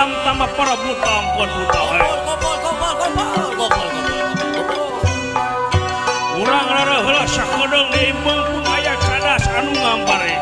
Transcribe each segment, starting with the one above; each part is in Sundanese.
alam tambah para buta ampun buta. Urang rara heula sakedeung di meungpung aya cadas anu ngampare.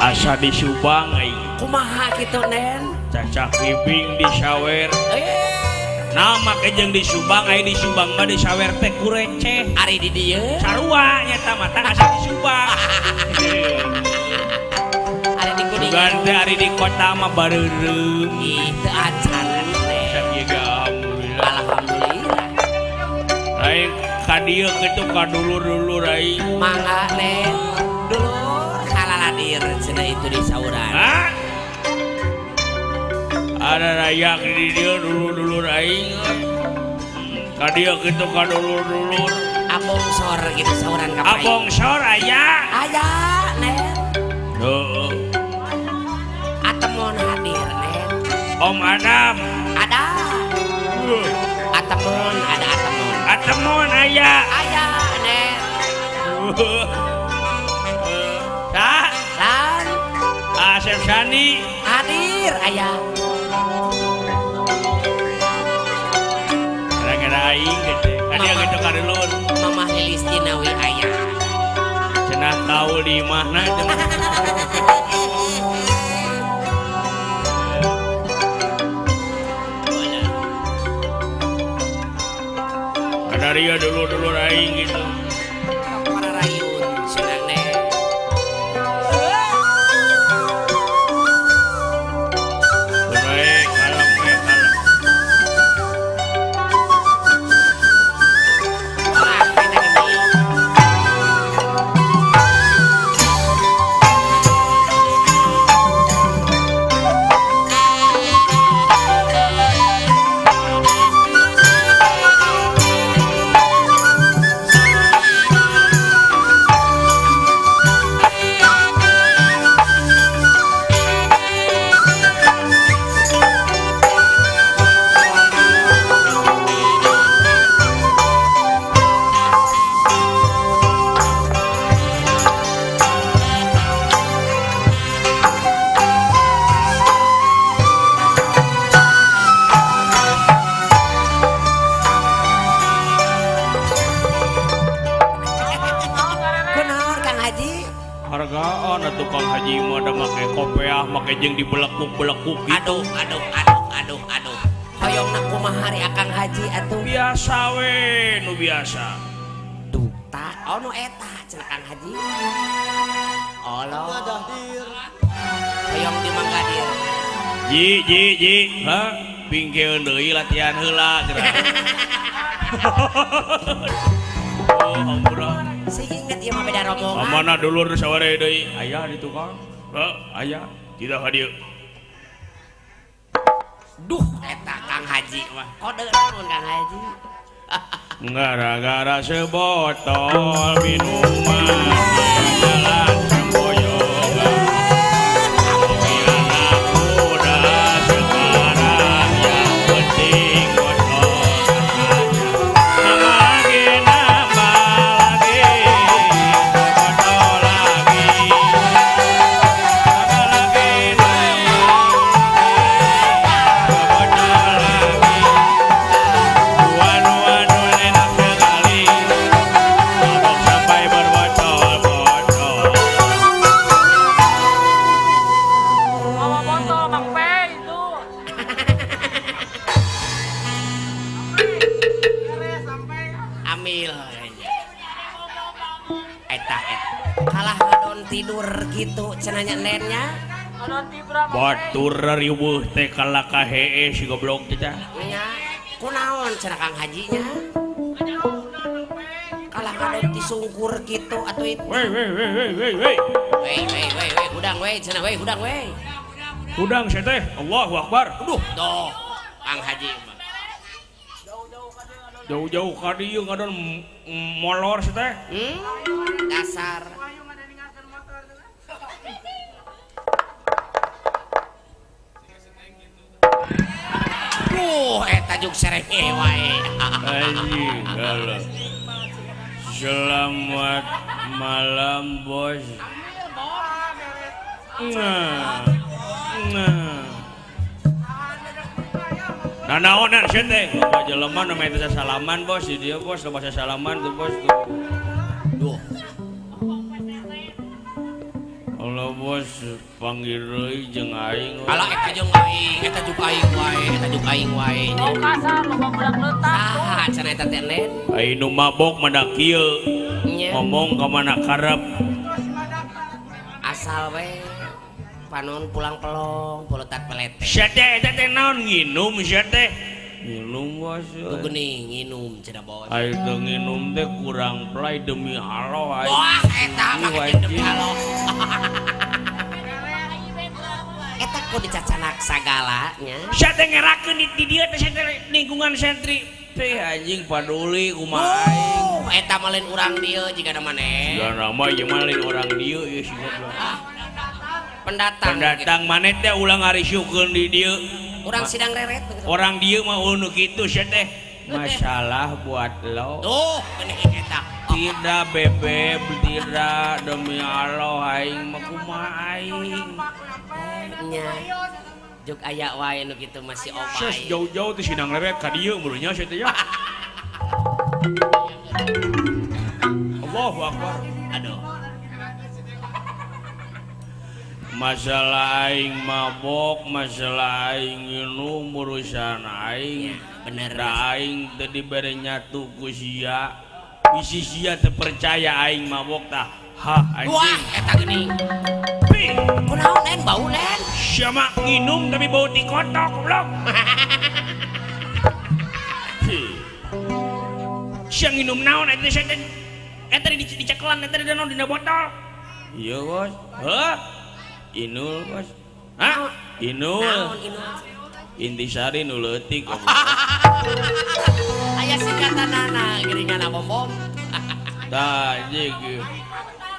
Asa di Subang kumaha gitu nen cacak bibing di sawer nah make jeung di Subang di Subang mah di sawer teh kureceh ari di dieu sarua nyata mata asa di Subang ari di kuningan bukan teh ari di kota mah bareureum itu acan nen alhamdulillah lain ka dieu kitu ka dulur-dulur mangga nen cina itu di sauran. Hah? Ada rayak di dia dulur-dulur aing. Ka dieu kitu ka dulur-dulur. Abong sor gitu sauran ka pai. Abong sor aya. Aya, nen. Heuh. Atemon hadir, nen. Om Adam. Ada. Atemon, ada atemon. Atemon aya. Aya, nen. Tah? Lan. Asep Sandi hadir aya. Gara-gara aing gitu. Kan dia gitu ka dulur. Mamah Lilis Jinawi aya. Cenah tahu di mana ada dia dulur-dulur aing gitu. Para rayun cenah nen. Hargaan tukang haji mah ada make kopiah make jeung dibelekuk-belekuk gitu. Aduh. Hoyongna kumaha hari akang haji atuh? Biasa we, nu biasa. Duh, ta, nu eta cenah Kang Haji. Allah. Hoyong di Manggadir. Ji. Hah? Pingkeun deui latihan heula geura. Oh, ampun. Saya ingat ya mah beda rombongan. Mana dulur saware deui? Aya di tukang. Aya. Tidak hadir. Duh, eta Kang Haji mah. Kode naon Kang Haji? gara-gara sebotol minuman jalan semboyongan tapi anak muda sekarang yang penting botol nama lagi botol lagi nama lagi botol lagi Wanu-wanu enak sekali mabok sampai berbotol-botol. Bawa botol Mang Pei itu. Ambil eta kalah ngadon tidur gitu cenanya nennya Ada tibra Mang Pei. Batur riweuh teh kalaka hee si goblok teh. nya kunaon cenah Kang Hajinya kalah ngadon disungkur gitu atuh itu Wei wei hudang wei cenah wei hudang wei udang saya teh Allahu Akbar. aduh doh Kang Haji mah. Jauh-jauh ka dieu ngadon molor saya teh. Dasar eta juk serenge wae. Anjing galau. Selamat malam bos. Nah naonan sih teh, bapak jelema nu meh teh salaman bos, di dieu bos, loba salaman tuh bos tuh. Duh, Allah bos panggil deui jeung aing. ala eta jeung aing, eta juk aing wae. Mau kasar lo budak leutak. Saha cenah eta teh nen? Aing nu mabok mada kieu, Nya. ngomong ka mana karep. Asal we panon pulang pelong, polotat pelete. Sia teh eta teh naon nginum sia teh? Nginum bos. Tuh geuning nginum cenah bos. Aing teh nginum teh kurang play demi Allah aing. Wah, eta mah Wajib. demi Allah. Eta kok dicacanak sagalanya. Sia teh ngerakeun di dieu teh sia teh lingkungan sentri. Teh anjing paduli kumaha aing. Oh, eta mah lain urang dieu jigana maneh. Ya nama ieu mah lain urang dieu ieu si goblok. Pendatang. Pendatang maneh teh ulang ngariseukeun di dieu. Urang sidang reret. Orang dieu mah unu kitu sia teh. Masalah buat lo. Tuh, geuning eta. Tidak bebek, tidak demi Allah aing mah kumaha aing. Nya. Juk aya wae nu kitu masih Ses omai. jauh-jauh teh sidang reret ka dieu mulunya sia teh ya. Allahu Akbar. Aduh. Masalah aing mabok, masalah aing minum urusan aing. Bener. Da aing teu dibere nyatu ku sia. Bisi sia teu percaya aing mabok tah. Hah Wah, anjing. eta geuning. Pi, Kunaon nen bau nen? sia mah nginum tapi bau ti kotok goblok. Sia nginum naon eta sia teh? Eta di dicekelan eta di naon dina botol. Iya, Bos. Heuh. Inul, Bos. Hah? Inul. Naon inul? Intisari nu leutik. Aya singkatanana geuningan bom-bom. Tah jeung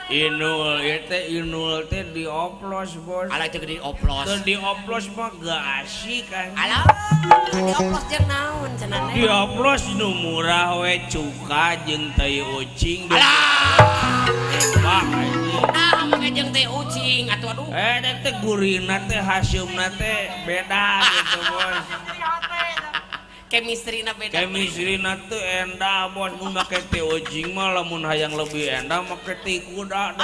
Inul Inul teh dioplos bos. Ala itu geuning oplos. Teu dioplos mah gak asik kan. Alah, dioplos jeung naon cenah nen? Dioplos nu murah we cuka jeung tai ucing. Alah. Wah anjing. Nah, make jeung teh ucing atuh aduh. Teh gurihna teh haseumna teh beda gitu bos. Chemistry-na beda. Chemistry-na teh endah bos. Mun make teh ucing mah lamun hayang lebih endah make teh kuda.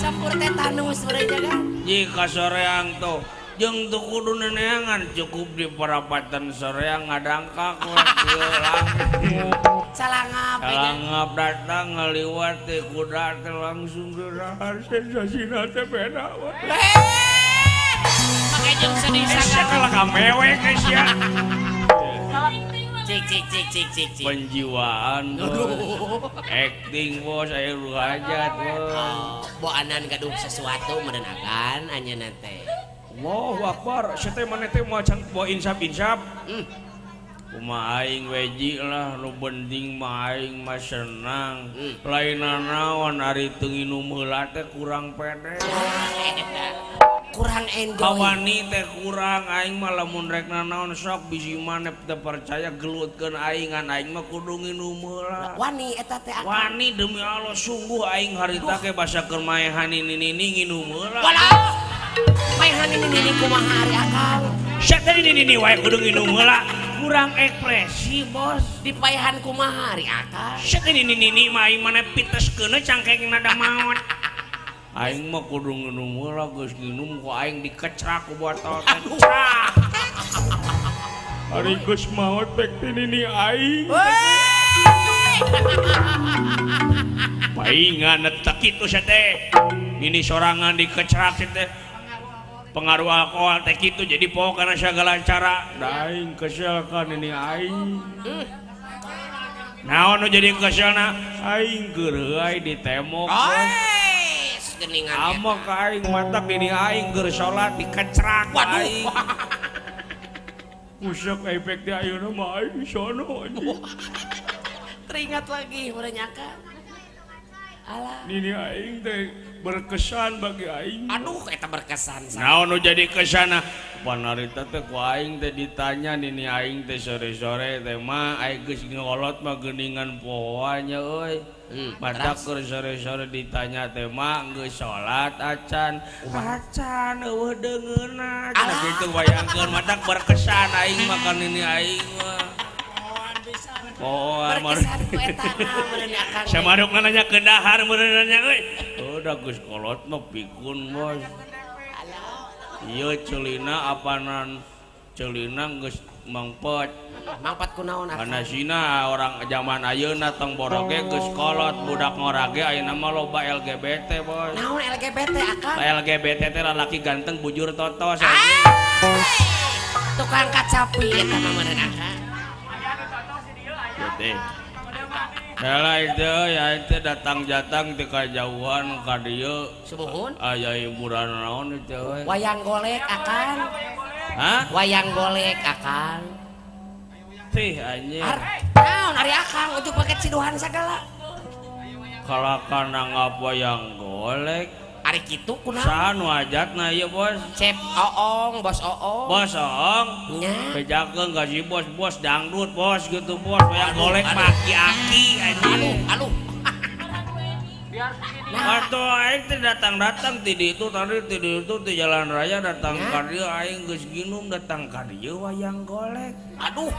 Campur tetanus mereka kan. Jika soreang tuh jeung tuh kudu neneangan cukup di perapatan soreang ngadangkak Calangap. Calangap datang ngaliwat teh kuda teh langsung dirahan sensasina teh beda wah. Make jeung sedih Sia sagala. kalah kamewe geus ya. Cik. Penjiwaan bos. Acting bos aya ruhajat bos. Bo anan gaduh sesuatu merenakan anyeuna teh. Allahu Akbar, sia teh maneh teh moal can bawa insap-insap. kumaha aing weji lah nu penting mah aing mah senang lainna naon ari teu nginum heula teh kurang pede kurang enjoy kawani teh kurang aing mah lamun rek naon sok bisi maneh teu percaya gelutkeun aing ngan aing mah kudu nginum heula wani eta teh akang wani demi Allah sungguh aing harita ke basakeun maehan ini nginum heula walau maehan ini kumaha ari akang sak tadi ini wae kudu nginum heula kurang ekspresi bos dipaehan kumaha ari akang sak ini mah aing maneh piteskeun cangkeng nada maot aing mah kudu nginum heula geus nginum ku aing dikecrak ku botol teh cak ari geus maot pek ini aing paingan eta kitu sia teh ini sorangan dikecrak teh pengaruh alkohol teh kitu jadi poho kana sagala cara da aing kesel kan ini aing naon nu jadi keselna aing geureuy ditemok geningan amok ka aing matak ini aing keur salat dikecrak aing usap efek di ayeuna mah aing sono anjing teringat lagi merenyakan alah ini aing teh berkesan bagi aing aduh eta berkesan naon nu jadi kesana panarita teh ku aing teh ditanya nini aing teh sore-sore teh mah aing geus ngolot mah geuningan pohoanya euy matak keur sore-sore ditanya teh mah geus salat acan eueuh deungeunna cenah kitu bayangkeun matak berkesan aing mah kan nini aing mah berkesan ku eta merenyakan samaruk nanya ke dahar meureun nanya euy udah geus kolot mah pikun bos ieu ceulina apanan ceulina geus mangpet mangpat kunaon akang panasina orang zaman ayeuna tong boroge geus kolot budak ngorage ayeuna mah loba LGBT bos naon LGBT akang LGBT teh lalaki ganteng bujur totos tukang kacapi eta mah meureun akang teh Dela itu ya itu datang-datang di kajauhan ka dieu subuhun aya hiburan naon itu we wayang golek akang hah wayang golek akang teh anjing naon ari akang ujug pake ciduhan sagala kalakan nanggap wayang golek ari kitu kunaon saha nu hajatna ieu bos Cep Oong bos Oong bos ong nya bejakeun ka si bos dangdut bos gitu bos wayang golek aki-aki anjing aluh waktu aing teh datang ti ditu tadi ti ditu ti jalan raya datang ka dieu aing geus ginum datang ka dieu wayang golek aduh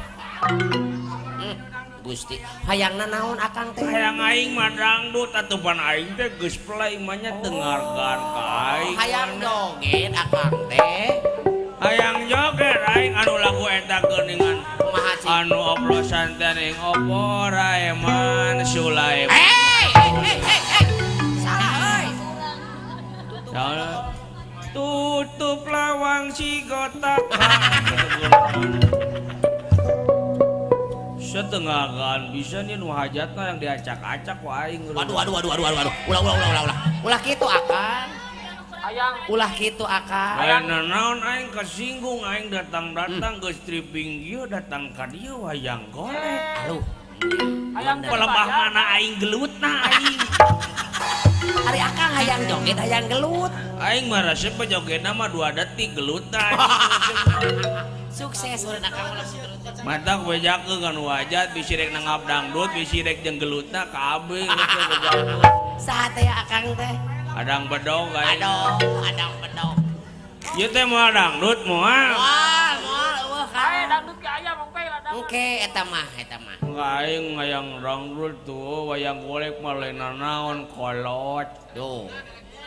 Gusti hayangna naon akang teh hayang aing mah dangdut atupan aing teh geus play mah nya dengarkan ka aing hayang joget akang teh hayang joget aing anu lagu eta geuningan kumaha cing anu oplosan teh ning opor Raiman Sulaiman salah euy tutup lawang si gotak setengahkan bisa nih nu hajatna yang diacak-acak ku aing waduh ulah kitu akang ulah kitu akang lainna naon aing kesinggung aing datang geus tripping ieu datang ka dieu wayang golek aduh pelebah mana aing gelutna aing hari akang hayang joget hayang gelut aing mah resep jogetna mah 2 detik gelutna sukses urang akang ulah matak bejakeun kan wajat bisi rek nangap dangdut bisi rek jeung gelutna kabeh saha teh akang teh adang bedog aing adang bedog ieu teh moal dangdut moal eueuh Ayo dangdut ke aya Mang Pei lah dangdut. engke eta mah aing hayang dangdut tuh wayang golek mah lain naon kolot tuh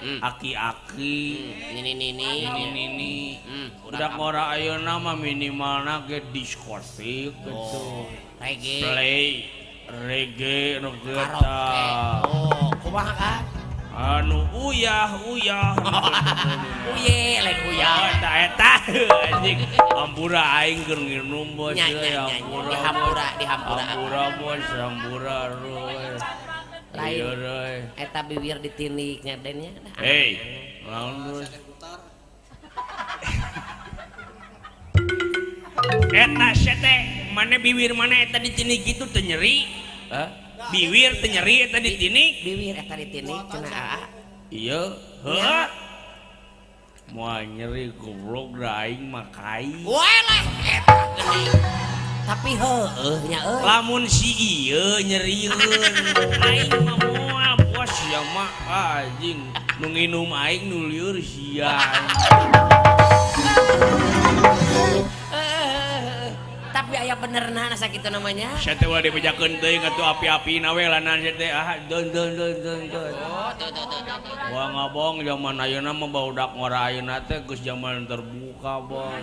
aki-aki nini udah ngora ayeuna mah minimalna ge diskotik gitu reggae play reggae nu karaoke kita kumaha kan anu uyah uye lain uyah eta anjing hampura aing keur nginum bos hampura bos hampura roy lain eta bibir ditindik nyadennya hey naon terus eta sete mana bibir mana eta ditinik gitu teu nyeri? Bibir teu nyeri eta ditinik? Bibir eta ditinik cenah aa. Iya, heuh. Moal nyeri goblok da aing mah kai. Walah eta geuning. Tapi heueuh nya euy. Lamun si ieu nyerieun aing mah moal bos ya mah anjing nu nginum aing nu lieur sia. Tapi aya benerna sakitu namanya. Sia teh ulah dibejakeun teuing atuh api-api na we lanan sia teh don. Oh, tuh. Wah ngabong zaman ayeuna mah baudak ngora ayeuna teh geus zaman terbuka, Bos.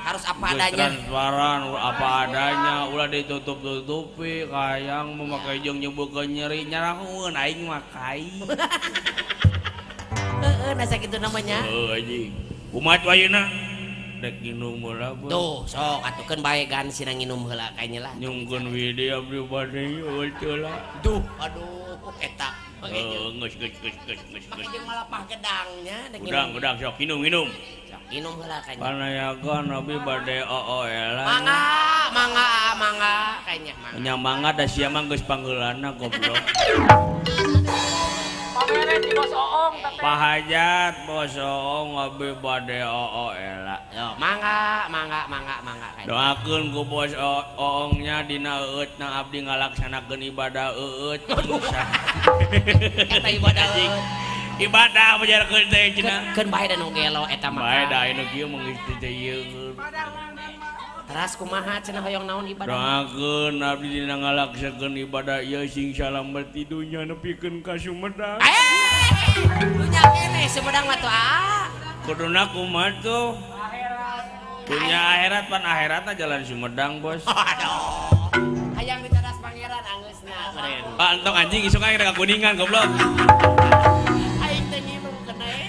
Harus apa Geus adanya. transparan apa adanya, ulah ditutup-tutupi kayang memakai jeung nyeubekeun nyeri nyarangeun aing mah kai. Heeh, nah sakitu namanya. Anjing. Kumaha ayeuna? Dek nginum heula, Bos. Tuh, sok atukeun bae gan sina nginum heula kayaknya lah. Nyungkeun widi abdi bade eueuh ceula. Duh, aduh, eta. Geus. Make jeung malah pah gedangnya. Udang sok minum. Sok minum heula kayaknya. Panayagan abi bade ooelan. Mangga kayaknya mangga. Nya mangga da sia mah geus panggeulana goblok. Pamere di Bos Oong teteh. Pahajat Bos Oong abi bade ooela. Yo, mangga kayaknya. Doakeun ku Bos Oongnya dina eutna abdi ngalaksanakeun ibadah eut. Eta ibadah euy. Ibadah pajarkeun teh cenah. Keun bae da nu gelo eta mah. Bae da anu kieu mung ieu teh ieu. Teras kumaha cenah hoyong naon ibadah? Doakeun abdi dina ngalaksakeun ibadah ieu sing salamet ti dunya nepikeun ka Sumedang. Dunya kene Sumedang mah tuh Kuduna kumaha tuh? Dunya akhirat pan akhiratna jalan Sumedang, Bos. Aduh. Hayang diteras pangeran anggeusna meureun. Pak entong anjing isuk aing rek kuningan goblok. Aing teh nginum keneh.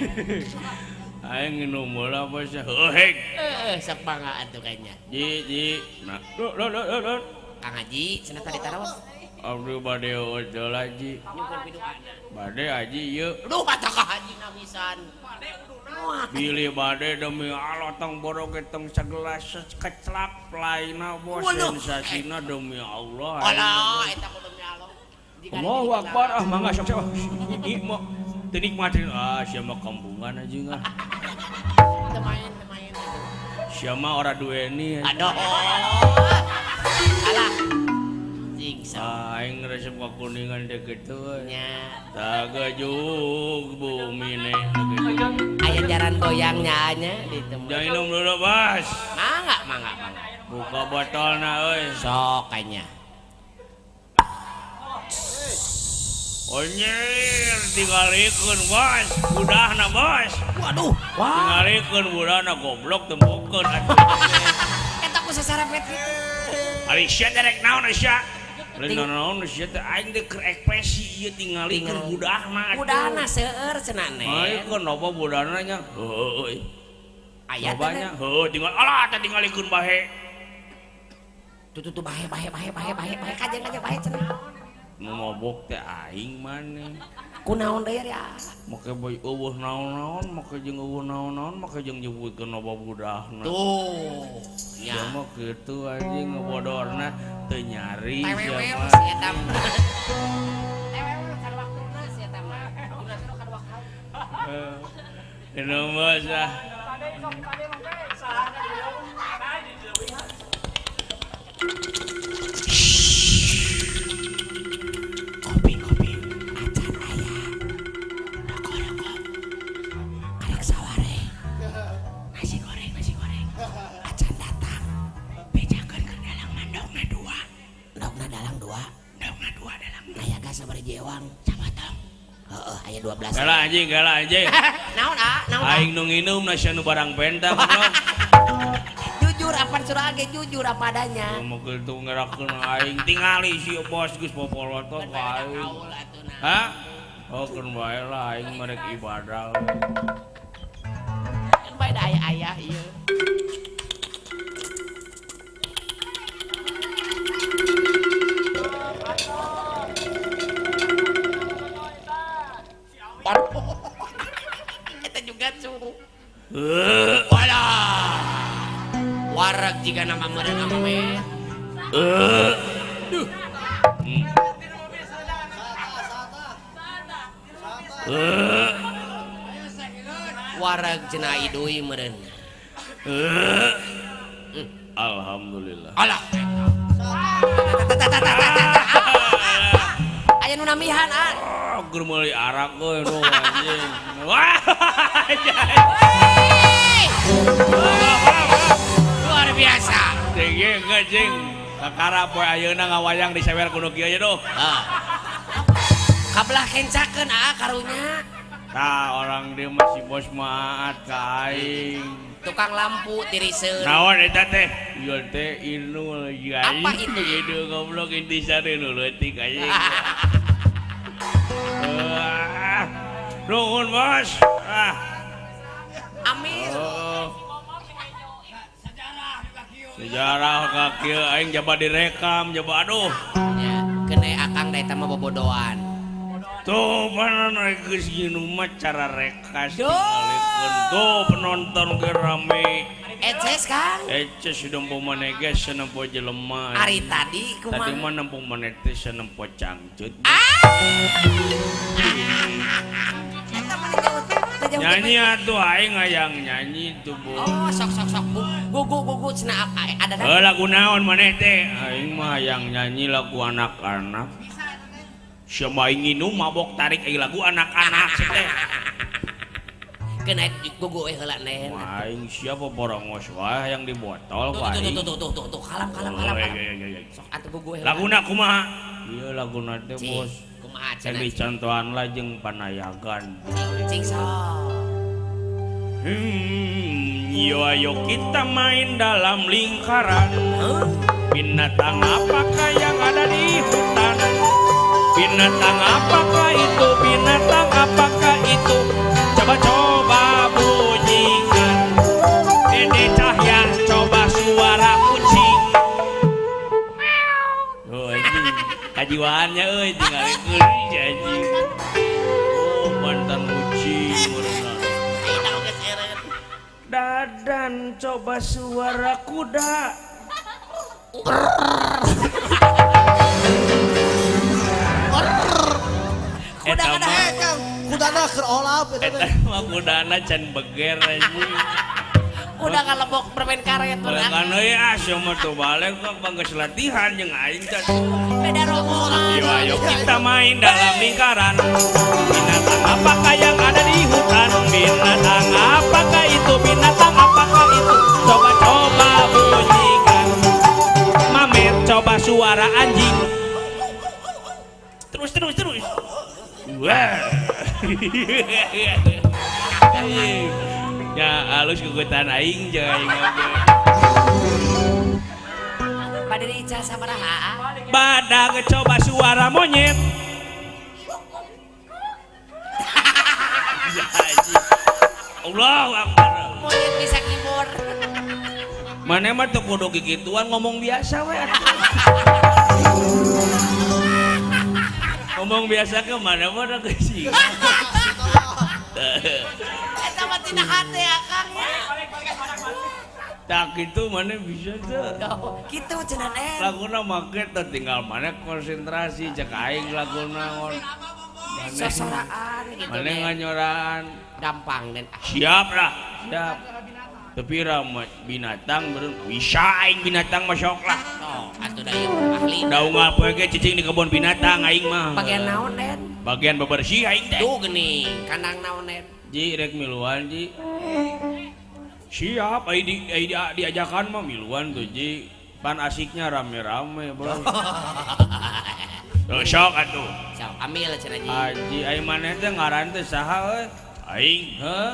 Aing nginum heula Bos. Heuheg. Sok bangga atuh kayaknya. Ji. Nah, lo. Kang Haji, cenah tadi taros. Abdi bade ojol aji. Nyukur pidukan. Bade aji ieu. Duh, kata Kang Haji namisan. Pilih bade demi Allah tong borok tong sagelas keclak laina Bos sensasina demi Allah. Alah, eta kudu demi Allah. Allahu Akbar mangga sok sewa. Mo teu nikmatin sia mah kambungan anjing Teu main. Sia mah ora duweni. Aduh. Alah. Jingsa. Aing resep ka kuningan teh kitu we. Nya. Tagajuk bumi ne. Aya jaran goyangnya nya ditemu. Jangan minum dulu, Bos. Mangga. Buka botolna euy. Sok kayaknya. Onyer tinggalikeun Bos. Budahna Bos. Waduh. Wah. Tinggalikeun budahna goblok tempokeun atuh. Eta ku sasarepet kitu. Ari sia derek naon sia? Lain naon sia teh aing teh keur ekspresi ieu tinggalikeun budahna. Budahna seueur cenah ne. Ai keun loba budahna nya. Heueuy. Aya Lobanya heuh tinggal alah teh tinggalikeun bahe. Tuh bahe kajeng bahe cenah. Nu mabok teh aing maneh. Kunaon deui ya? Make boy eueuh naon-naon, make jeung eueuh naon-naon, make jeung nyebutkeun loba budahna. Tuh. Ya mah kitu anjing ngebodorna teu nyari Tewewe sia si eta mah. Tewewe kan waktuna si eta mah. Dina kan waktu. Ini Bos ah. Kopi acan aya. Rokok. Karek saware. Nasi goreng. Acan datang. Bejakeun ke dalang mandogna 2. Ndogna dalang 2. Dalang. Aya gas sabari jewang. Camatong. Heeh, aya 12. Gala anjing. Naon naon. Aing nu nginum na sia nu barang benta goblok. Jujur apa surah ge jujur apa adanya. Mau kitu ngerakeun aing tingali si Bos geus popoloto ka aing. Hah? Oh keun bae lah aing merek ibadah. Kan bae da aya ieu. Eta juga suhu. Walah. Warak jika nama meureun mah Duh. Warag cenah idui meureun. Alhamdulillah. Alah. Aya nu namihan an. Gur meuli arak euy nu anjing. Wah. Luar biasa. Jeung ngajing. Kakara poe ayeuna ngawayang disewer kudu kieu nya duh. Kabelah kencakeun karunya. Tah orang dia masih bos maat ka aing. Tukang lampu tiriseun. Naon eta teh? Ieu teh Inul ya. Apa itu? Ieu goblok intisari nu leutik aing. Nuhun bos. Amin. Sejarah ka kieu aing coba direkam, coba aduh. Ya, kena akang da eta mah bobodoan. Tuh panon geus ginu mah cara rekas Duh. tingalikeun. Tuh penonton ge rame. Eces Kang. Eces nempo maneh ge sanempo jelema. Ari tadi kumaha? Tadi mah nempo maneh teh sanempo cangcut. Eta mah jauh. Nyanyi atuh aing hayang nyanyi tuh Bu. Oh, sok gugu cenah ada Lagu naon maneh teh? Aing mah hayang nyanyi lagu anak-anak. Siapa ingin mabok tarik lagu anak-anak teh. Kena gugu heula nen. Aing siapa borongos wae yang di botol wae. Tuh, kalam. Sok atuh gugu heula. Laguna kumaha? Ieu laguna teh bos. Kumaha Yang cenah? dicontohan lah jeung panayagan. Cing sok. Yo ayo kita main dalam lingkaran. Binatang apakah yang ada di hutan? Binatang apakah itu? Binatang apakah itu? Coba-coba bunyikan. Dede Cahya coba suara kucing. Oh anjing, kajiwaannya euy tinggal geus anjing. Oh mantan kucing urang. Dadan coba suara kuda. Eta mah kudana keur olap eta mah kudana can beger anjing. Udah kalebok bermain karet urang. Kan euy mah tuh balik kok banggeus latihan jeung aing teh. Beda rombongan. Yo ayo kita main dalam lingkaran. Binatang apakah yang ada di hutan? Binatang apakah itu? Binatang apakah itu? Coba-coba bunyikan. Mamet coba suara anjing. Terus. Wah. Ya halus kukutan aing jeung aing oge. Pada diical sabaraha? Badag coba suara monyet. Allahu Akbar. Monyet bisa ngibur. Mana mah teu kudu gigituan ngomong biasa we atuh. Ngomong biasa ke mana mah da geus. Eta mah tina hate akang ya. Tak gitu mana bisa teu. Kitu cenah nen. Laguna make teh tinggal mana konsentrasi cek aing laguna ngon. Sosoraan gitu. Mana Nen. nganyoraan. Gampang dan Siap lah, siap. Tapi ramah binatang beren bisa aing binatang mah sok lah. oh atuh da ieu ahli. Da unggal poe ge cicing di kebun binatang aing mah. Bagian naon nen? Bagian bebersih aing teh. Tuh geuning, kandang naon nen? Ji rek miluan ji. Siap diajakan mah miluan tuh ji. Pan asiknya rame-rame bro. Tuh sok atuh. Sok ambil cenah ji. Aji aing maneh teh ngaran teh saha euy? Aing heuh.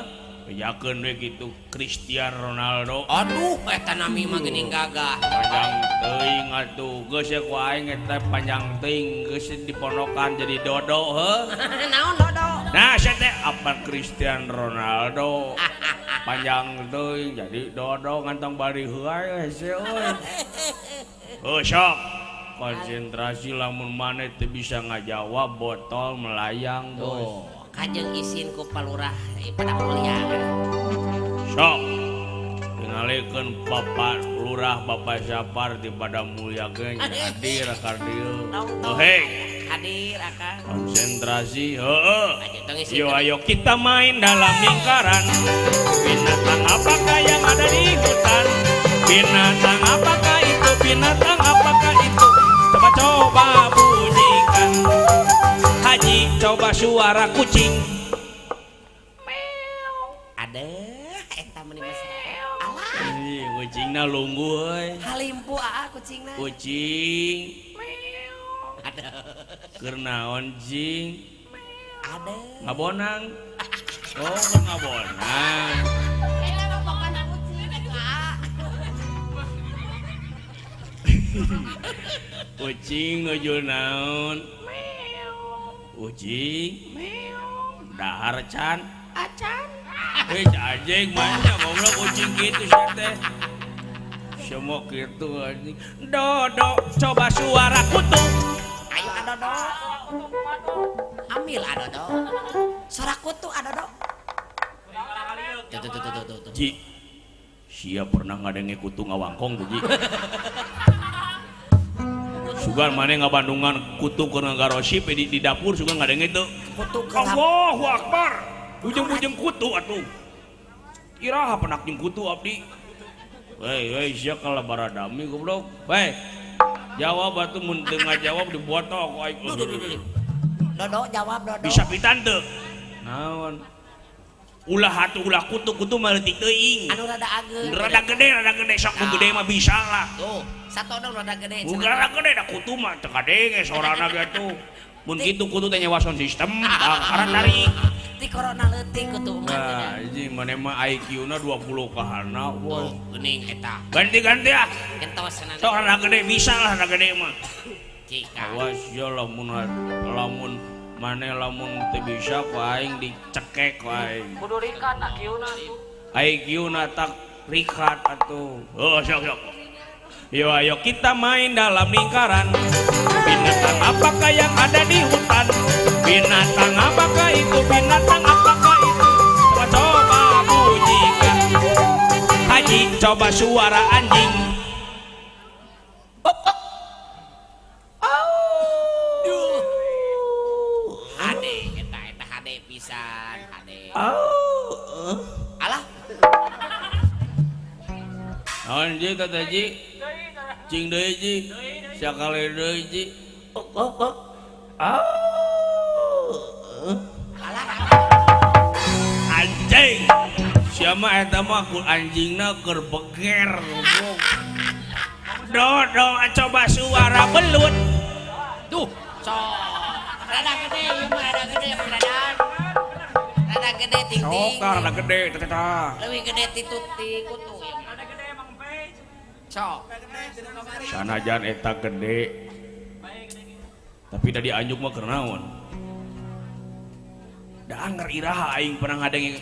Bejakeun we kitu Cristiano Ronaldo. Aduh, eta nami mah geuning gagah. Panjang teuing atuh. Geus ku aing eta panjang teuing geus diponokan jadi dodo heuh. Naon dodo? Nah, saya teh apa Cristiano Ronaldo. Panjang teuing jadi dodo ngantong bari heuai hese euy. Oh, sok. Konsentrasi lamun maneh teu bisa ngajawab botol melayang bos. Tuh, kajeng izin ku palurah pada mulia. Sok. nalikeun Bapak Lurah Bapak Syapar di pada mulyakeun hadir ka dieu. Oh hei, hadir akang. Konsentrasi, heeh. Ayo Yo ayo kita main dalam lingkaran. Binatang apakah yang ada di hutan? Binatang apakah itu? Binatang apakah itu? Coba bunyikan. Haji coba suara kucing. Ada eta meuni mah. Ih, kucingna lungguh euy. Halimpu kucingna. Kucing. Ada. Keur naon jing? Ada. Ngabonang. Oh, keur ngabonang. Kucing nuju naon? Kucing. Dahar can. Acan. Anjing manja goblok kucing gitu sih teh. Semua gitu anjing. Dodo coba suara kutu. Ayo adodo. Ambil adodo. Suara kutu adodo. Tuh. Ji. Sia pernah ngadenge kutu ngawangkong tuh Ji. Sugan mana ngabandungan kutu ke ngagarosip di dapur sugan ngadenge itu. Kutu kelap. Allahu Akbar. Bujeng-bujeng kutu atuh. Iraha penak jeung kutu abdi. Hei, sia kala baradami goblok. Hei. Jawab atuh mun teu ngajawab dibotok ku aing. Dodo jawab dodo. Bisa pitan teu? Naon? Ulah atuh ulah kutu mah leutik teuing. Anu rada ageun. Rada gede sok nu gede mah bisa lah. Tuh, satu dong rada gede. Rada gede da kutu mah teu kadenge sorana ge tuh. Mun kitu kutu teh nyawa sound system, aran tarik. Ti corona leutik kutu mah. Nah, anjing mana mah IQ-na 20 ka hana, Oh, geuning eta. Ganti-ganti ah. Entos cenah. Sok rada gede bisa lah rada gede mah. Cika. Awas ya lamun teu bisa ku aing dicekek ku aing. Kudu rikat akiuna. IQ-na tak rikat atuh. Oh, sok. Yo ayo kita main dalam lingkaran. Binatang apakah yang ada di hutan? Binatang apakah itu? Binatang apakah itu? Coba bunyikan. Haji coba suara anjing. Hade eta hade pisan, hade. Alah. Anjing teh Ji. Cing deui Ji. Sakale deui Ji. Anjing. Siapa eta mah ku anjingna keur beger goblok. Dodo coba suara belut. Tuh, rada gede ieu mah rada gede Radan. Rada gede ting-ting. Sok rada gede teh. Leuwih gede ti kutu. Rada gede Mang Pei. Sok. Sanajan eta gede. Tapi tadi anjuk mah keur naon? Da anger iraha aing pernah ngadenge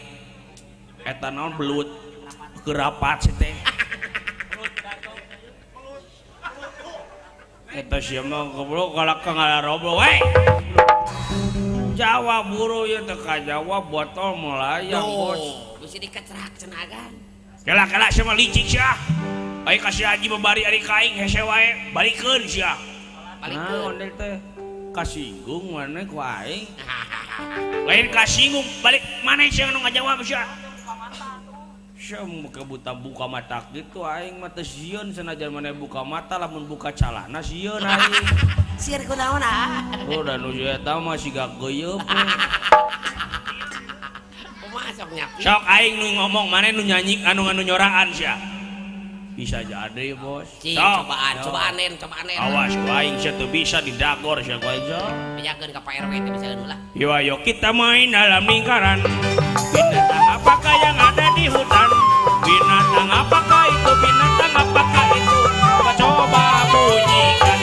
eta naon belut kerapat sih teh. Eta sia mah goblok galak ka ngararoblok we. Jawab buru ieu teh kajawab botol melayang bos. Bisa dikecerak cenagan. Kela sia mah licik sia. Baik kasih haji membari ari kaing hese wae balikeun sia. Balikeun. Naon teh kasinggung mana ku aing. Lain kasinggung balik mana sia anu ngajawab sia. Sia muka buta buka mata gitu aing mah teu sieun sanajan mana buka mata lamun buka calana sieun aing. Sieun kunaon Oh dan nu eta mah siga geuyeub. Kumaha sok nyapi. Sok aing nu ngomong mana nu nyanyi anu nyoraan sia. Bisa jadi bos. Cobaan. Awas ku aing sia teu bisa didagor sia ku aing. Pijakeun ka Pak RW teh bisa ulah. Yo ayo kita main dalam lingkaran. Binatang apakah yang ada di hutan? Binatang apakah itu? Binatang apakah itu? Coba bunyikan.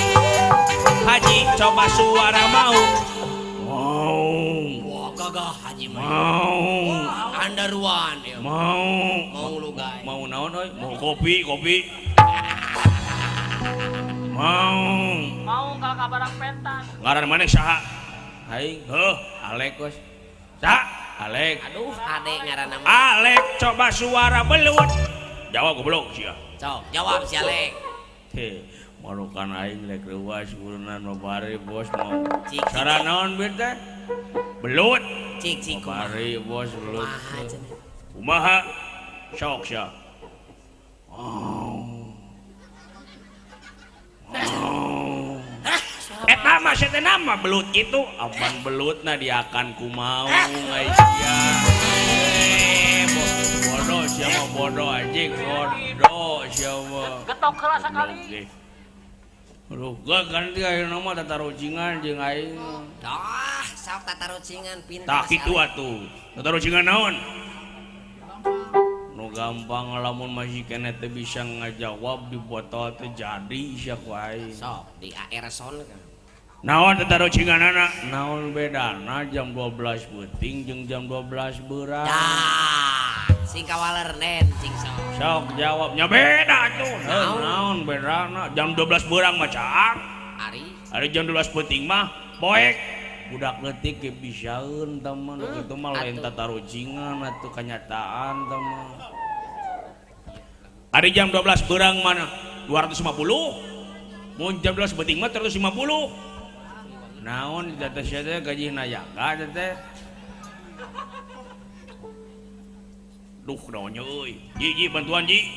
Haji coba suara mau. Wah gagah Haji mah. Mau. Andaruan ya. Mau lu guys. Mau naon euy? Mau kopi. Mau ka barang pentan. Ngaran maneh saha? Aing, Alek bos. Alek. Aduh, ade ngaranna mah. Alek coba suara belut. jawab goblok sia. Sok jawab si Alek. Teh marukan aing lek ruas urunan mabari bos mau. Cik, Cara naon bet teh? Belut. Cik kumaha. Mabari bos belut. Kumaha cenah. Kumaha? Sok sia. Oh. Eta mah teh nama belut itu, aman belutna diakan kumaha ai sia. Bodoh sia mah bodoh anjing, bodoh sia mah. Getok heula sakali. Aduh, gak ganti ayeuna mah tatarucingan jeung aing. Dah, sok tatarucingan pinter. Tah si kitu Alek. atuh. Tatarucingan naon? Nu gampang lamun masih kene teh bisa ngajawab di botol teh jadi sia ku aing. Sok di aerosol kan. Naon tatarucinganana? Naon bedana jam 12 beuting jeung jam 12 beurang? Dah, sing kawaler nen cing sok. Sok jawabnya beda tuh. Naon bedana? Jam 12 beurang mah caang. Ari jam 12 beuting mah poek. Budak leutik ge bisaeun teman kitu mah lain tatarucingan atuh kanyataan teman. Ari jam 12 beurang mana? 250. Mun jam 12 beuting mah 350. Naon di data sia teh gajihna yaga teh. Duh naonnya euy. Ji bantuan ji.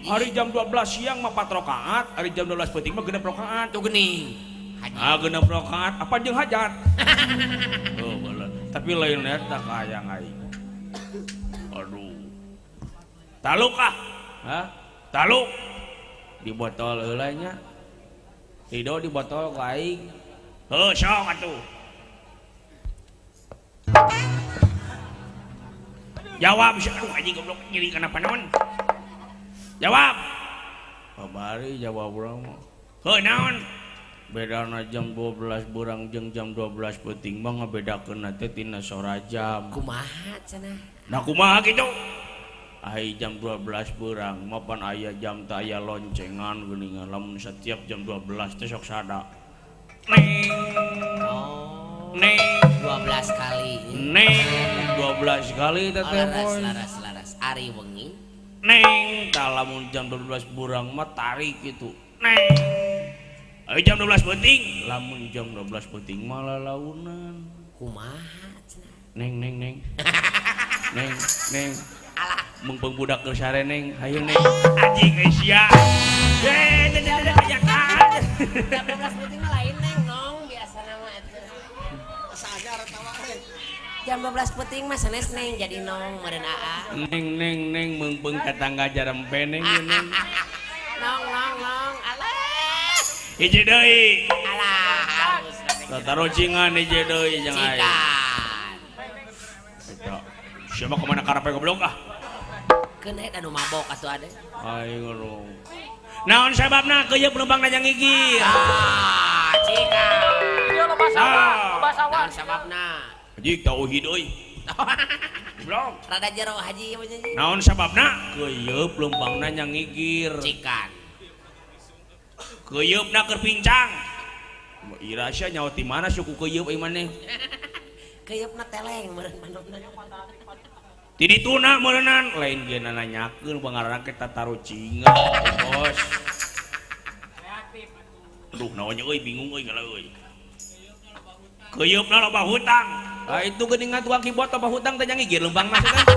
Hari jam 12 siang mah 4 rakaat, hari jam 12 beuting mah 6 rakaat. Tuh geuning. Haji. 6 rakaat apa jeung hajat? Oh, bener. Tapi lain eta ka hayang aing. Aduh. Taluk ah. Hah? Taluk. Di botol heula nya. Rido di botol ka aing. Heuh, sok atuh. Jawab sih, aduh anjing goblok nyeri kenapa naon? Jawab. Babari jawab urang mah. Heuh naon? Bedana jam 12 beurang jeung jam 12 beuting mah ngabedakeun teh tina sora jam. Kumaha cenah? Nah kumaha kitu? Ai jam 12 beurang mapan aya jam teh aya loncengan geuningan lamun setiap jam 12 teh sok sada. Neng. Oh. Neng 12 kali. Neng 12 kali teh Laras. Ari wengi. Neng tah lamun jam 12 beurang mah tarik gitu. Neng. Ai jam 12 beuting, lamun jam 12 beuting mah lalaunan. Kumaha cenah? Neng. Neng. Alah, Mengpeung budak keur sare neng, hayu neng. Anjing geus sia. Kayakan. jam 12 penting lain neng nong biasa nama eta. Sajar tawa teh. Jam 12 penting mah sanes neng jadi nong meureun aa. Neng mengpeung tetangga jarempe neng neng. Nong. Alah. Hiji deui. Alah, halus. Tatarucingan hiji deui jeung aing. Eta. Siapa kemana karape goblok ah? Keun eta nu mabok atuh ade. Aing ngono. Naon sababna keuyeuk penumpang nanya ngigir? Cikan. Dia lo basawan. Naon sababna? Haji tauhid euy. Goblok. Rada jero haji nya. Naon sababna? Keuyeuk penumpang nanya ngigir. Cikan. Keuyeupna keur pincang. Ira sia nyawa ti mana suku keuyeuk ieu maneh? Keuyeupna teleng meureun manukna. Ti dituna meureunan lain ge nanyakeun pangaranna ke tatarucingan bos. Aduh naonnya euy bingung euy kalau euy. Keuyeupna loba hutang. Ah itu geuningan tukang kibot loba hutang teh ngigir leumpang mah teh.